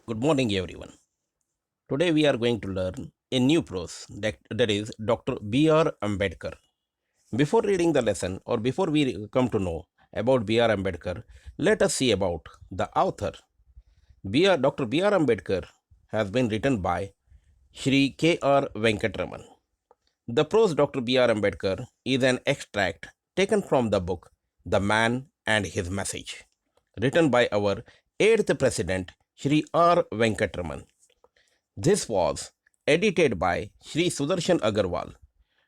Good morning, everyone. Today we are going to learn a new prose that is Dr. B.R. Ambedkar. Before reading the lesson or before we come to know about B.R. Ambedkar, let us see about the author. Dr. B.R. Ambedkar has been written by Shri K.R. Venkatraman. The prose Dr. B.R. Ambedkar is an extract taken from the book The Man and His Message, written by our 8th President Shri R. Venkatraman. This was edited by Sri Sudarshan Agarwal.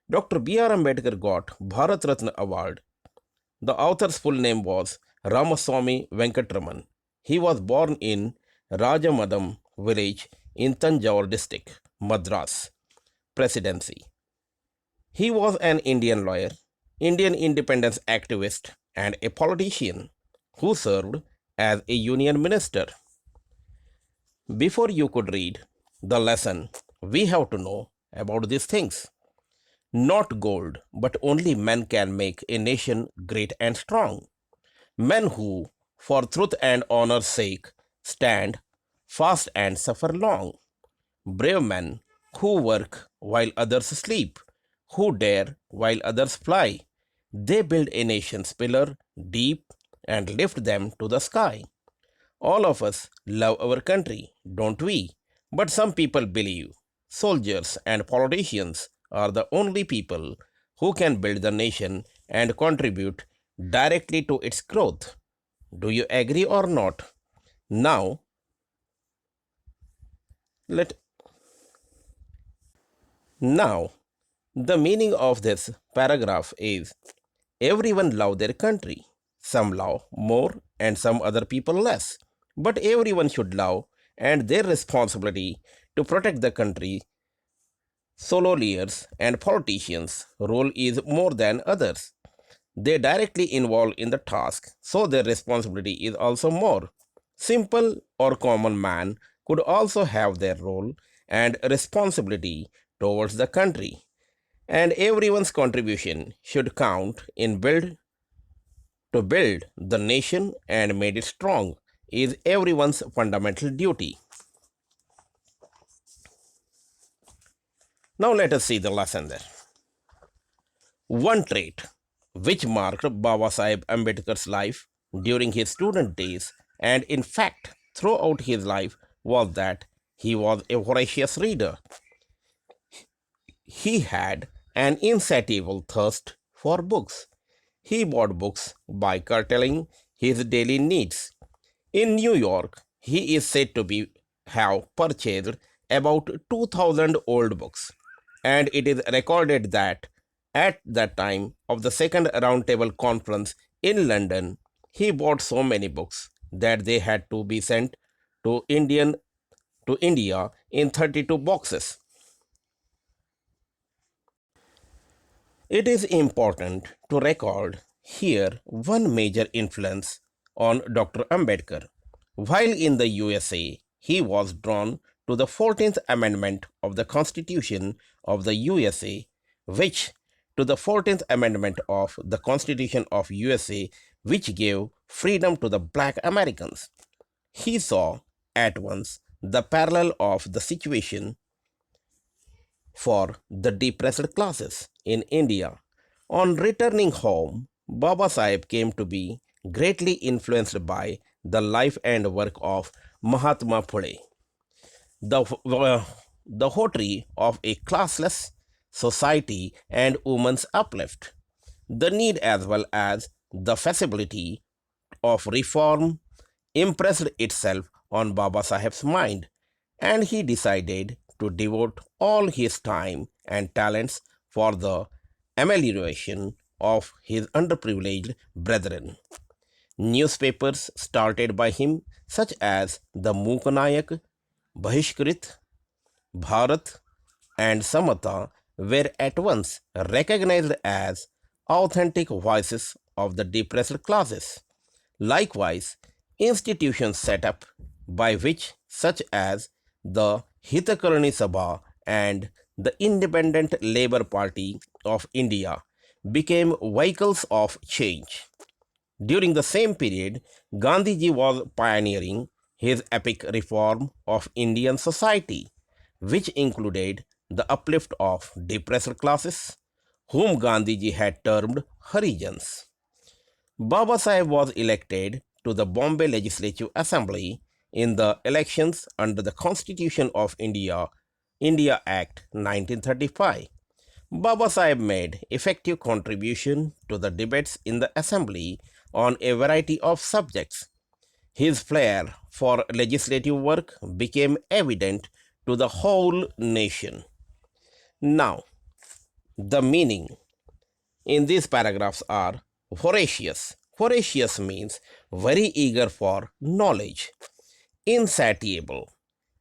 Dr. B.R. Ambedkar got Bharat Ratna Award. The author's full name was Ramaswamy Venkatraman. He was born in Rajamadam village in Tanjore district, Madras Presidency. He was an Indian lawyer, Indian independence activist, and a politician who served as a union minister. Before you could read the lesson, we have to know about these things. Not gold, but only men can make a nation great and strong. Men who, for truth and honor's sake, stand fast and suffer long. Brave men who work while others sleep, who dare while others fly. They build a nation's pillar deep and lift them to the sky. All of us love our country, don't we? But some people believe soldiers and politicians are the only people who can build the nation and contribute directly to its growth. Do you agree or not? Now, let now the meaning of this paragraph is everyone love their country. Some love more and some other people less. But everyone should love and their responsibility to protect the country. Solo leaders and politicians' role is more than others. They directly involved in the task, so their responsibility is also more. Simple or common man could also have their role and responsibility towards the country, and everyone's contribution should count in build the nation and made it strong is everyone's fundamental duty. Now let us see the lesson there. One trait which marked Baba Sahib Ambedkar's life during his student days and in fact throughout his life was that he was a voracious reader. He had an insatiable thirst for books. He bought books by curtailing his daily needs. In New York, he is said to be have purchased about 2000 old books, and it is recorded that at the time of the second roundtable conference in London, he bought so many books that they had to be sent to India in 32 boxes. It is important to record here one major influence on Dr. Ambedkar. While in the USA, he was drawn to the 14th Amendment of the Constitution of the USA, which to the 14th Amendment of the Constitution of USA, which gave freedom to the black Americans. He saw at once the parallel of the situation for the depressed classes in India. On returning home, Baba Sahib came to be greatly influenced by the life and work of Mahatma Phule, the, the votary of a classless society and women's uplift. The need as well as the feasibility of reform impressed itself on Baba Sahib's mind, and he decided to devote all his time and talents for the amelioration of his underprivileged brethren. Newspapers started by him, such as the Mukanayak, Bahishkrit, Bharat, and Samata, were at once recognized as authentic voices of the depressed classes. Likewise, institutions set up by which, such as the Hitakarani Sabha and the Independent Labour Party of India, became vehicles of change. During the same period, Gandhiji was pioneering his epic reform of Indian society, which included the uplift of depressed classes, whom Gandhiji had termed Harijans. Baba Saheb was elected to the Bombay Legislative Assembly in the elections under the Constitution of India, India Act 1935. Baba Saheb made effective contribution to the debates in the assembly on a variety of subjects. His flair for legislative work became evident to the whole nation. Now, the meaning in these paragraphs are voracious. Voracious means very eager for knowledge. Insatiable.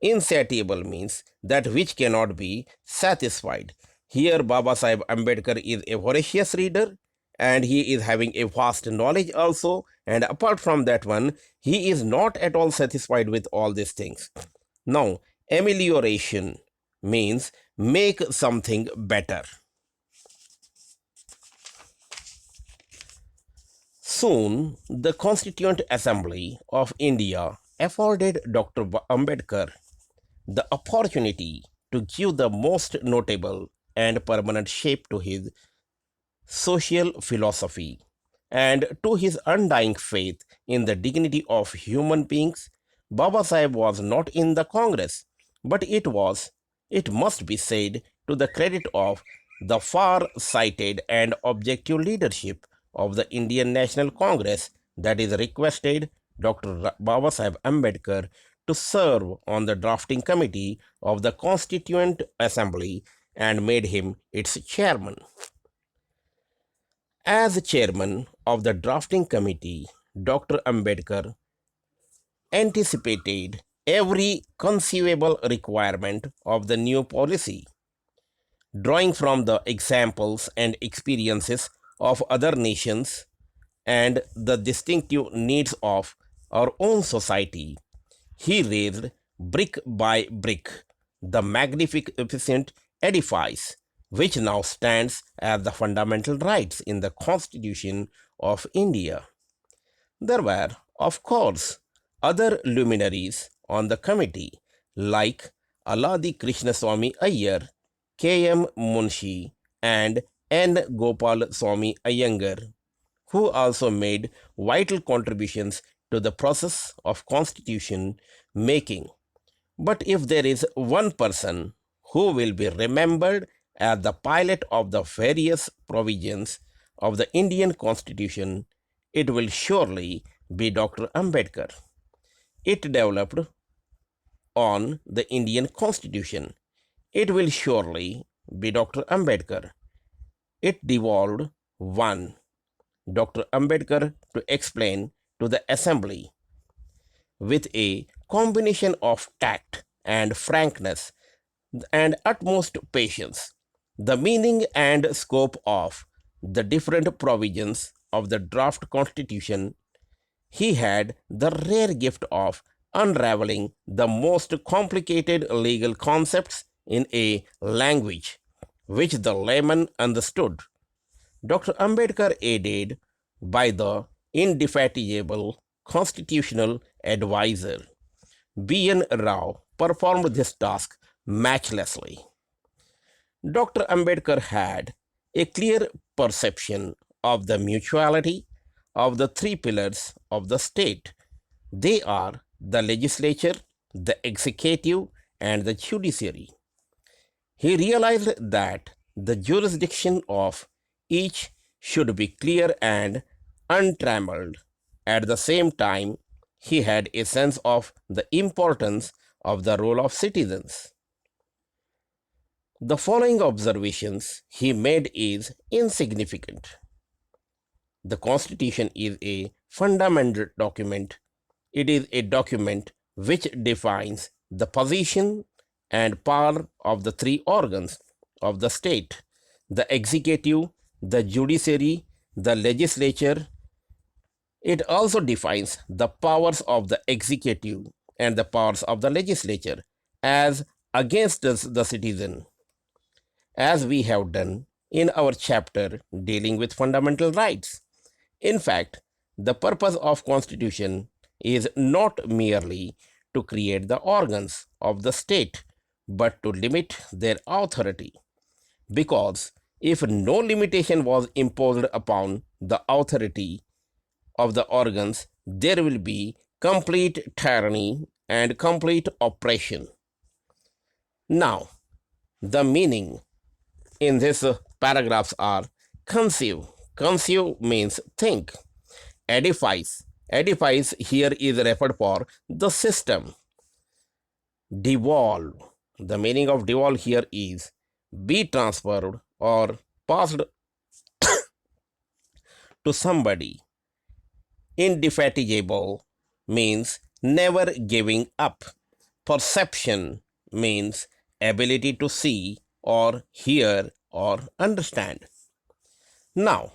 Insatiable means that which cannot be satisfied. Here, Baba Sahib Ambedkar is a voracious reader and he is having a vast knowledge also. And apart from that one, he is not at all satisfied with all these things. Now, amelioration means make something better. Soon, the Constituent Assembly of India afforded Dr. Ambedkar the opportunity to give the most notable and permanent shape to his social philosophy and to his undying faith in the dignity of human beings. Baba Sahib was not in the Congress, but it must be said, to the credit of the far sighted and objective leadership of the Indian National Congress that is requested Dr. Baba Sahib Ambedkar to serve on the drafting committee of the Constituent Assembly and made him its chairman. As chairman of the drafting committee, Dr. Ambedkar anticipated every conceivable requirement of the new policy, drawing from the examples and experiences of other nations and the distinctive needs of our own society. He raised brick by brick the magnificent edifice which now stands as the fundamental rights in the Constitution of India. There were, of course, other luminaries on the committee like Aladi Krishnaswamy Iyer, K.M. Munshi, and N. Gopal Swamy Iyengar, who also made vital contributions to the process of constitution making. But if there is one person who will be remembered as the pilot of the various provisions of the Indian Constitution, it will surely be Dr. Ambedkar. It developed on the Indian Constitution. It will surely be Dr. Ambedkar. It devolved one Dr. Ambedkar to explain to the assembly with a combination of tact and frankness and utmost patience the meaning and scope of the different provisions of the draft constitution. He had the rare gift of unraveling the most complicated legal concepts in a language which the layman understood. Dr. Ambedkar, aided by the indefatigable constitutional advisor B.N. Rao, performed this task matchlessly. Dr. Ambedkar had a clear perception of the mutuality of the three pillars of the state. They are the legislature, the executive, and the judiciary. He realized that the jurisdiction of each should be clear and untrammeled. At the same time, he had a sense of the importance of the role of citizens. The following observations he made is insignificant. The Constitution is a fundamental document. It is a document which defines the position and power of the three organs of the state: the executive, the judiciary, the legislature. It also defines the powers of the executive and the powers of the legislature as against the citizen, as we have done in our chapter dealing with fundamental rights. In fact, the purpose of constitution is not merely to create the organs of the state, but to limit their authority. Because if no limitation was imposed upon the authority of the organs, there will be complete tyranny and complete oppression. Now, the meaning in this paragraphs are conceive. Conceive means think. Edifies. Edifies here is referred for the system. Devolve. The meaning of devolve here is be transferred or passed to somebody. Indefatigable means never giving up. Perception means ability to see or hear or understand. Now,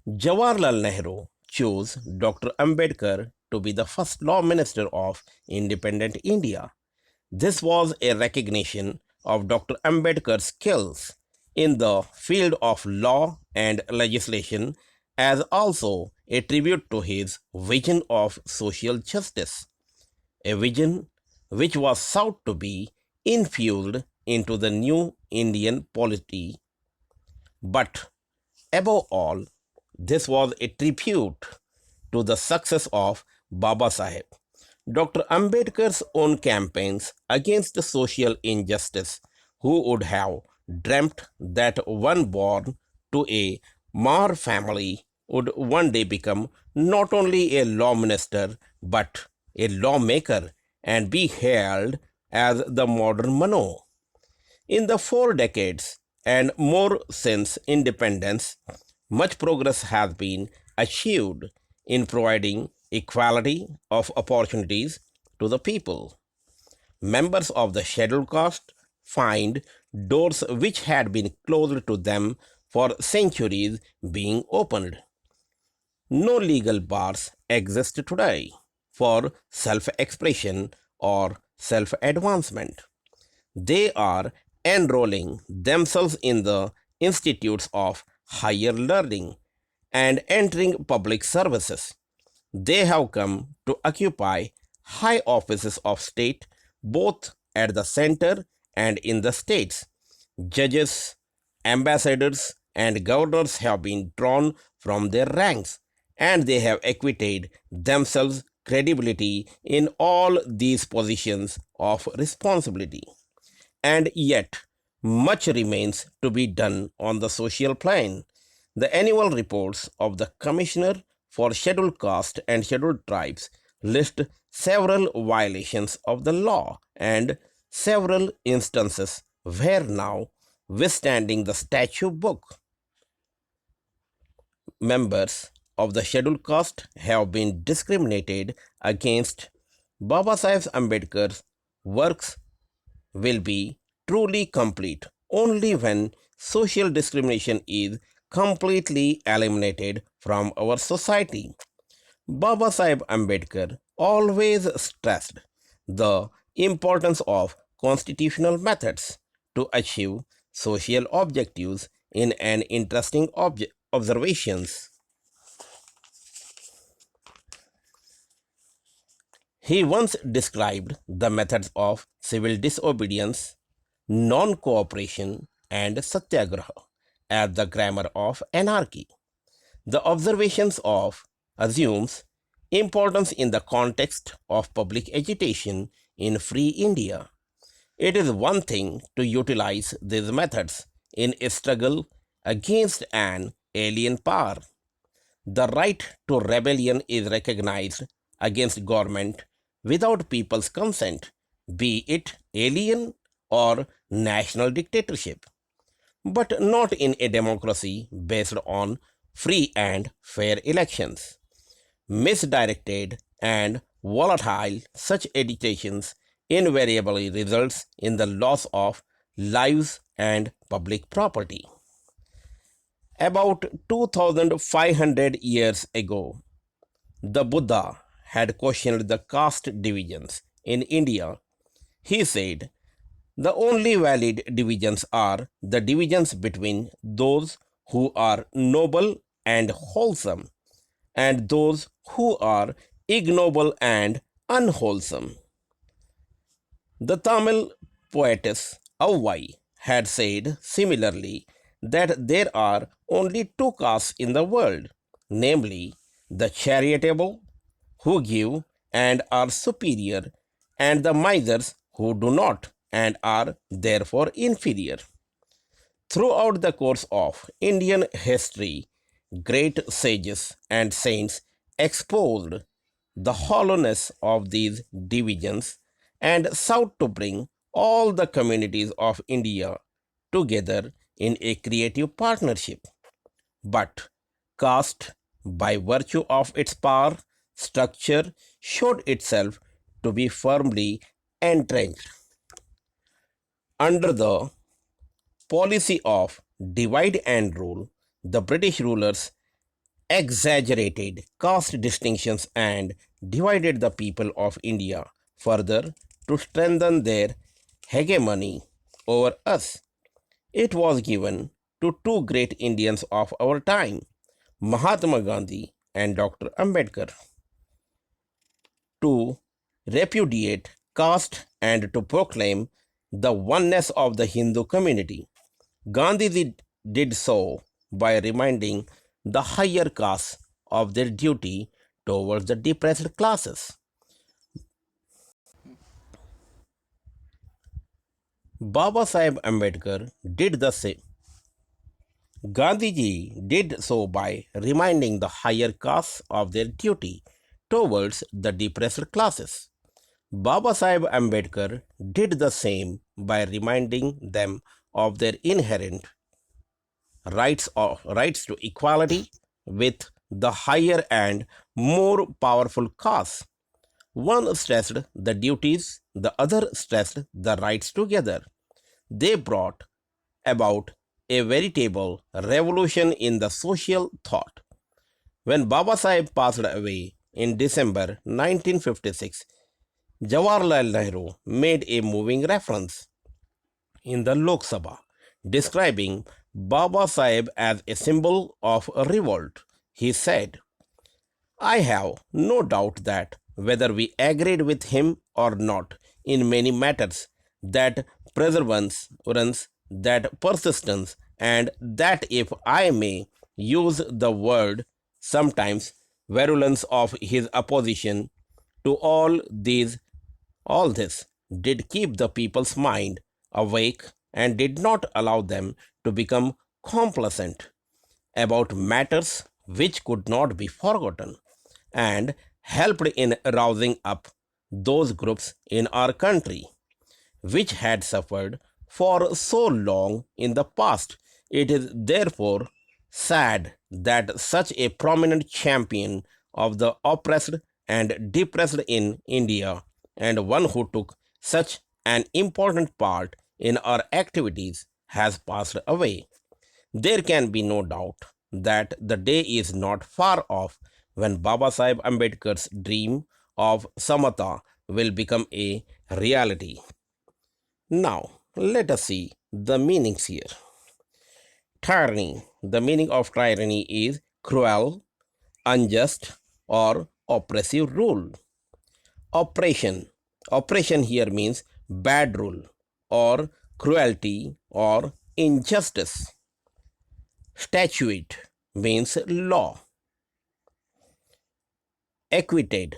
Jawaharlal Nehru chose Dr. Ambedkar to be the first law minister of independent India. This was a recognition of Dr. Ambedkar's skills in the field of law and legislation, as also a tribute to his vision of social justice, a vision which was sought to be infused into the new Indian polity. But above all, this was a tribute to the success of Baba Saheb. Dr. Ambedkar's own campaigns against social injustice. Who would have dreamt that one born to a Mar family would one day become not only a law minister but a lawmaker and be hailed as the modern Mano? In the 4 decades and more since independence, much progress has been achieved in providing equality of opportunities to the people. Members of the scheduled caste find doors which had been closed to them for centuries being opened. No legal bars exist today for self expression or self advancement. They are enrolling themselves in the institutes of higher learning and entering public services. They have come to occupy high offices of state both at the center and in the states. Judges, ambassadors, and governors have been drawn from their ranks, and they have acquitted themselves credibility in all these positions of responsibility. And yet, much remains to be done on the social plane. The annual reports of the Commissioner for Scheduled Caste and Scheduled Tribes list several violations of the law and several instances where now, withstanding the statute book, members of the scheduled caste have been discriminated against. Baba Sahib Ambedkar's works will be truly complete only when social discrimination is completely eliminated from our society. Baba Sahib Ambedkar always stressed the importance of constitutional methods to achieve social objectives in an interesting observations. He once described the methods of civil disobedience, non cooperation, and satyagraha as the grammar of anarchy. The observations of assumes importance in the context of public agitation in free India. It is one thing to utilize these methods in a struggle against an alien power. The right to rebellion is recognized against government without people's consent, be it alien or national dictatorship, but not in a democracy based on free and fair elections. Misdirected and volatile, such agitations invariably results in the loss of lives and public property. About 2500 years ago, the Buddha had questioned the caste divisions in India. He said, the only valid divisions are the divisions between those who are noble and wholesome and those who are ignoble and unwholesome. The Tamil poetess Avvai had said similarly that there are only two castes in the world, namely the charitable, who give and are superior, and the misers who do not and are therefore inferior. Throughout the course of Indian history, great sages and saints exposed the hollowness of these divisions and sought to bring all the communities of India together in a creative partnership. But caste, by virtue of its power structure, showed itself to be firmly entrenched under the policy of divide and rule. The British rulers exaggerated caste distinctions and divided the people of India further to strengthen their hegemony over us. It was given to two great Indians of our time, Mahatma Gandhi and Dr. Ambedkar, to repudiate caste and to proclaim the oneness of the Hindu community. Gandhi did so by reminding the higher castes of their duty towards the depressed classes. Baba Sahib Ambedkar did the same. Gandhiji did so by reminding the higher castes of their duty towards the depressed classes. Baba Sahib Ambedkar did the same by reminding them of their inherent rights to equality with the higher and more powerful castes. One stressed the duties, the other stressed the rights together. They brought about a veritable revolution in the social thought. When Baba Sahib passed away in December 1956, Jawaharlal Nehru made a moving reference in the Lok Sabha, describing Baba Sahib as a symbol of a revolt. He said, I have no doubt that whether we agreed with him or not in many matters, that perseverance, that persistence, and that if I may use the word sometimes virulence of his opposition to all this did keep the people's mind awake and did not allow them to become complacent about matters which could not be forgotten, and helped in rousing up those groups in our country which had suffered for so long in the past. It is therefore sad that such a prominent champion of the oppressed and depressed in India, and one who took such an important part in our activities, has passed away. There can be no doubt that the day is not far off when Baba Sahib Ambedkar's dream of Samata will become a reality. Now, let us see the meanings here. Tyranny. The meaning of tyranny is cruel, unjust, or oppressive rule. Oppression. Oppression here means bad rule or cruelty or injustice. Statute means law. Acquitted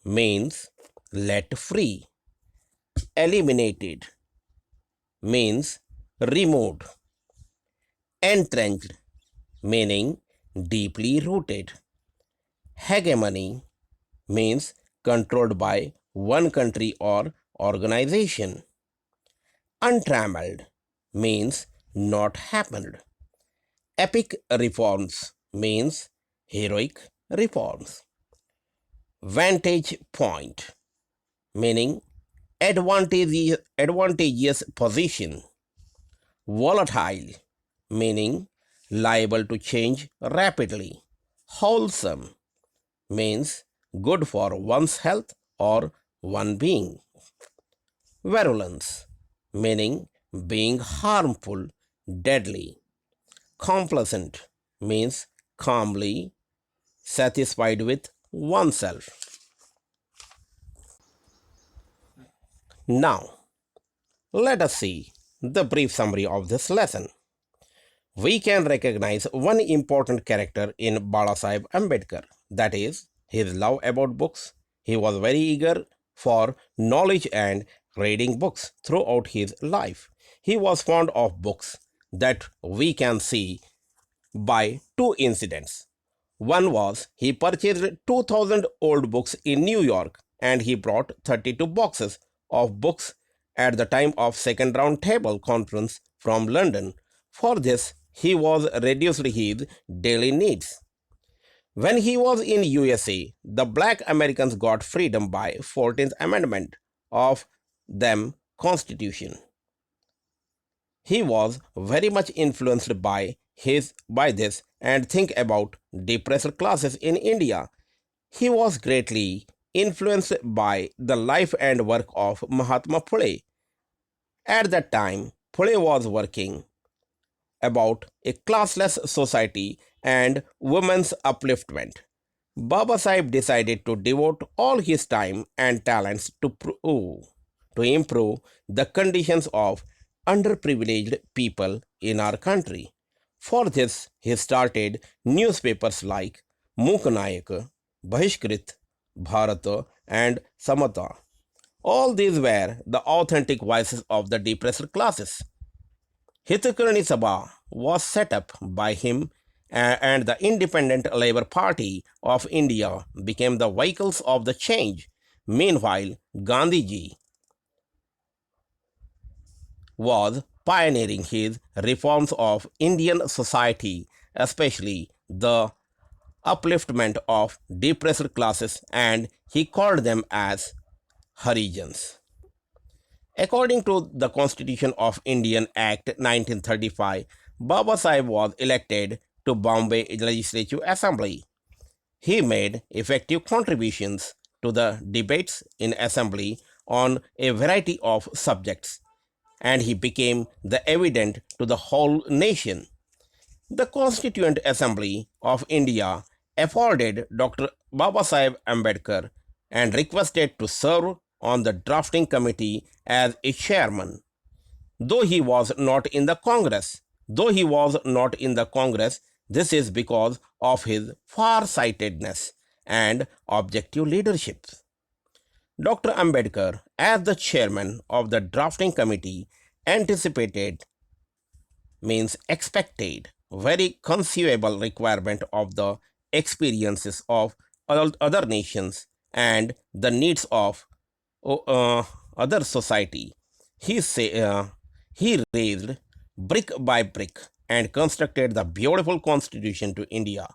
means let free. Eliminated means removed. Entrenched meaning deeply rooted. Hegemony means controlled by one country or organization. Untrammeled means not happened. Epic reforms means heroic reforms. Vantage point meaning advantageous position. Volatile meaning liable to change rapidly. Wholesome means good for one's health or one being. Virulence meaning being harmful, deadly. Complacent means calmly satisfied with oneself. Now, let us see the brief summary of this lesson. We can recognize one important character in Balasaheb Ambedkar, that is, his love about books. He was very eager for knowledge and reading books throughout his life. He was fond of books that we can see by two incidents. One was he purchased 2000 old books in New York and he brought 32 boxes of books at the time of second round table conference from London. For this he was reduced his daily needs. When he was in USA, the black Americans got freedom by 14th Amendment of them Constitution. He was very much influenced by this and think about depressed classes in India. He was greatly influenced by the life and work of Mahatma Phule. At that time, Phule was working about a classless society and women's upliftment. Baba Sahib decided to devote all his time and talents to improve the conditions of underprivileged people in our country. For this, he started newspapers like Muknayak, Bahishkrit, Bharata, and Samata. All these were the authentic voices of the depressed classes. Hitakarni Sabha was set up by him and the Independent Labour Party of India became the vehicles of the change. Meanwhile, Gandhiji was pioneering his reforms of Indian society, especially the upliftment of depressed classes, and he called them as Harijans. According to the Constitution of Indian Act 1935, Baba Sahib was elected to Bombay Legislative Assembly. He made effective contributions to the debates in assembly on a variety of subjects, and he became the evident to the whole nation. The Constituent Assembly of India afforded Dr. Babasaheb Ambedkar and requested to serve on the drafting committee as a chairman. Though he was not in the Congress, though he was not in the Congress, this is because of his far-sightedness and objective leadership. Dr. Ambedkar, as the chairman of the drafting committee, anticipated means expected very conceivable requirement of the experiences of other nations and the needs of other society. He raised brick by brick and constructed the beautiful constitution to India.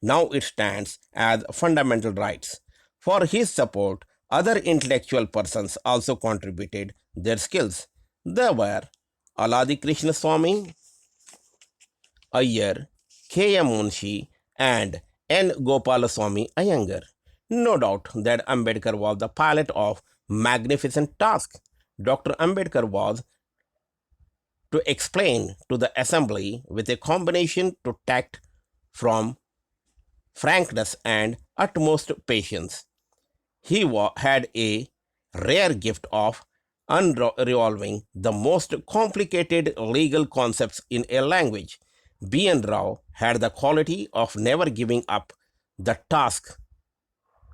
Now it stands as fundamental rights. For his support, other intellectual persons also contributed their skills. There were Aladi Krishna Swami Iyer, K.M. Munshi, and N. Gopalaswamy Iyengar. No doubt that Ambedkar was the pilot of magnificent task. Dr. Ambedkar was to explain to the assembly with a combination to tact from frankness and utmost patience. He had a rare gift of unrevolving the most complicated legal concepts in a language. B.N. Rao had the quality of never giving up the task,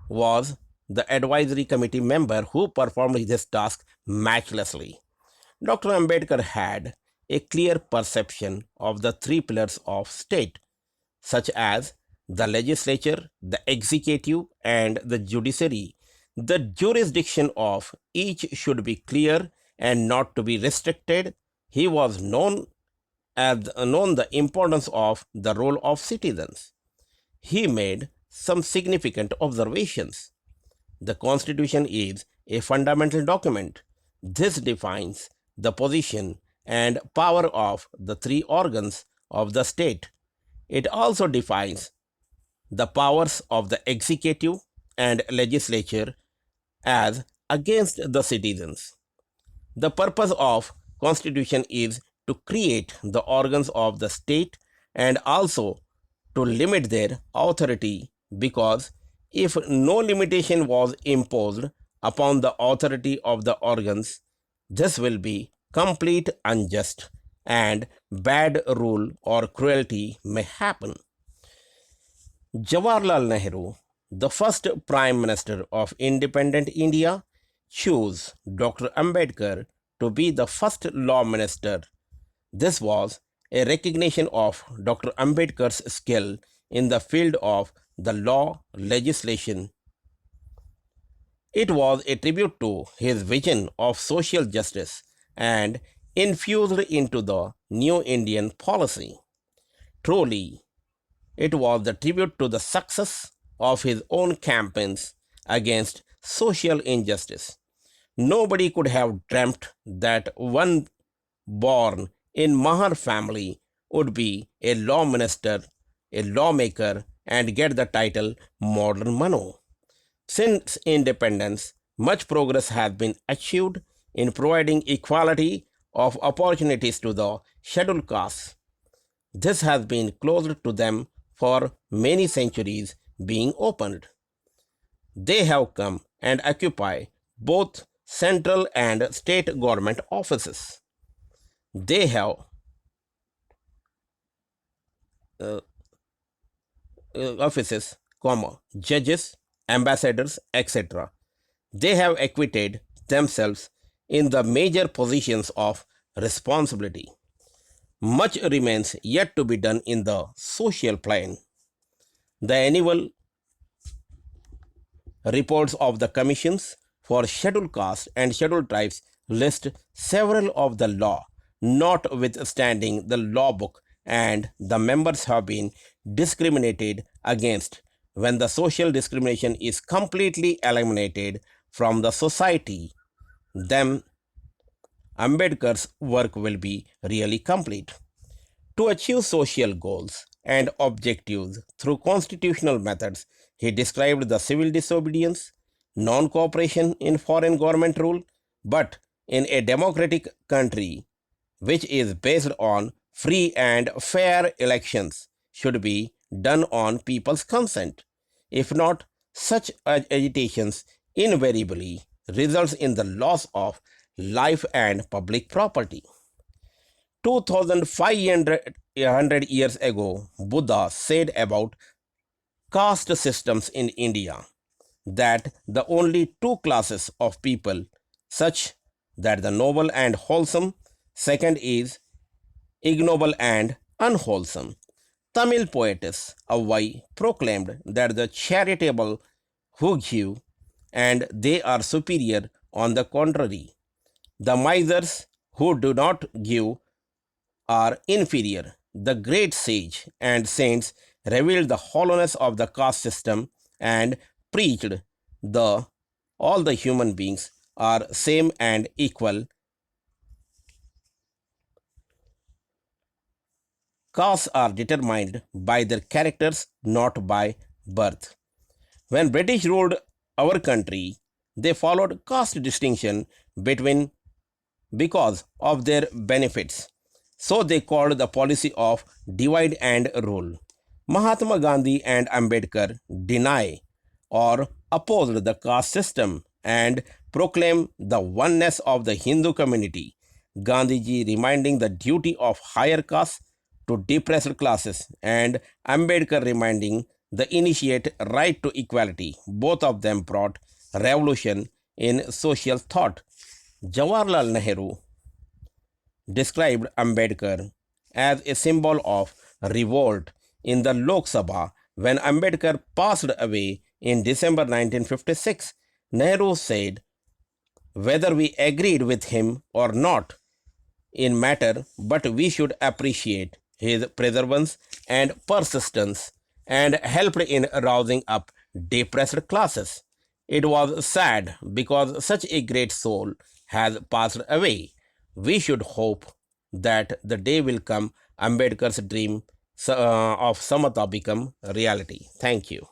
was the advisory committee member who performed this task matchlessly. Dr. Ambedkar had a clear perception of the three pillars of state, such as the legislature, the executive, and the judiciary. The jurisdiction of each should be clear and not to be restricted. He was known the importance of the role of citizens. He made some significant observations. The Constitution is a fundamental document. This defines the position and power of the three organs of the state. It also defines the powers of the executive and legislature as against the citizens. The purpose of constitution is to create the organs of the state and also to limit their authority, because if no limitation was imposed upon the authority of the organs, This will be complete unjust and bad rule or cruelty may happen. Jawaharlal Nehru, the first Prime Minister of independent India, chose Dr. Ambedkar to be the first Law Minister. This was a recognition of Dr. Ambedkar's skill in the field of the law legislation. It was a tribute to his vision of social justice and infused into the new Indian policy. Truly, it was the tribute to the success of his own campaigns against social injustice. Nobody could have dreamt that one born in Mahar family would be a law minister, a lawmaker, and get the title Modern Manu. Since independence, much progress has been achieved in providing equality of opportunities to the scheduled castes. This has been closed to them for many centuries being opened. They have come and occupy both central and state government offices. They have uh, offices, judges, ambassadors, etc. They have acquitted themselves in the major positions of responsibility. Much remains yet to be done in the social plane. The annual reports of the commissions for scheduled castes and scheduled tribes list several of the law, notwithstanding the law book, and the members have been discriminated against. When the social discrimination is completely eliminated from the society, then Ambedkar's work will be really complete. To achieve social goals and objectives through constitutional methods, he described the civil disobedience, non cooperation in foreign government rule, but in a democratic country which is based on free and fair elections should be done on people's consent. If not, such agitations invariably results in the loss of life and public property. 2500 years ago, Buddha said about caste systems in India that the only two classes of people, such that the noble and wholesome, second is ignoble and unwholesome. Tamil poetess Avvai proclaimed that the charitable who give and they are superior, on the contrary. The misers who do not give are inferior. The great sage and saints revealed the hollowness of the caste system and preached the all the human beings are same and equal. Castes are determined by their characters, not by birth. When British ruled our country, they followed caste distinction between because of their benefits. So they called the policy of divide and rule. Mahatma Gandhi and Ambedkar deny or opposed the caste system and proclaim the oneness of the Hindu community. Gandhiji reminding the duty of higher castes to depressed classes and Ambedkar reminding the initiate right to equality. Both of them brought revolution in social thought. Jawaharlal Nehru described Ambedkar as a symbol of revolt in the Lok Sabha when Ambedkar passed away in December 1956. Nehru said, whether we agreed with him or not in matter, but we should appreciate his perseverance and persistence and helped in rousing up depressed classes. It was sad because such a great soul has passed away. We should hope that the day will come Ambedkar's dream of Samata become reality. Thank you.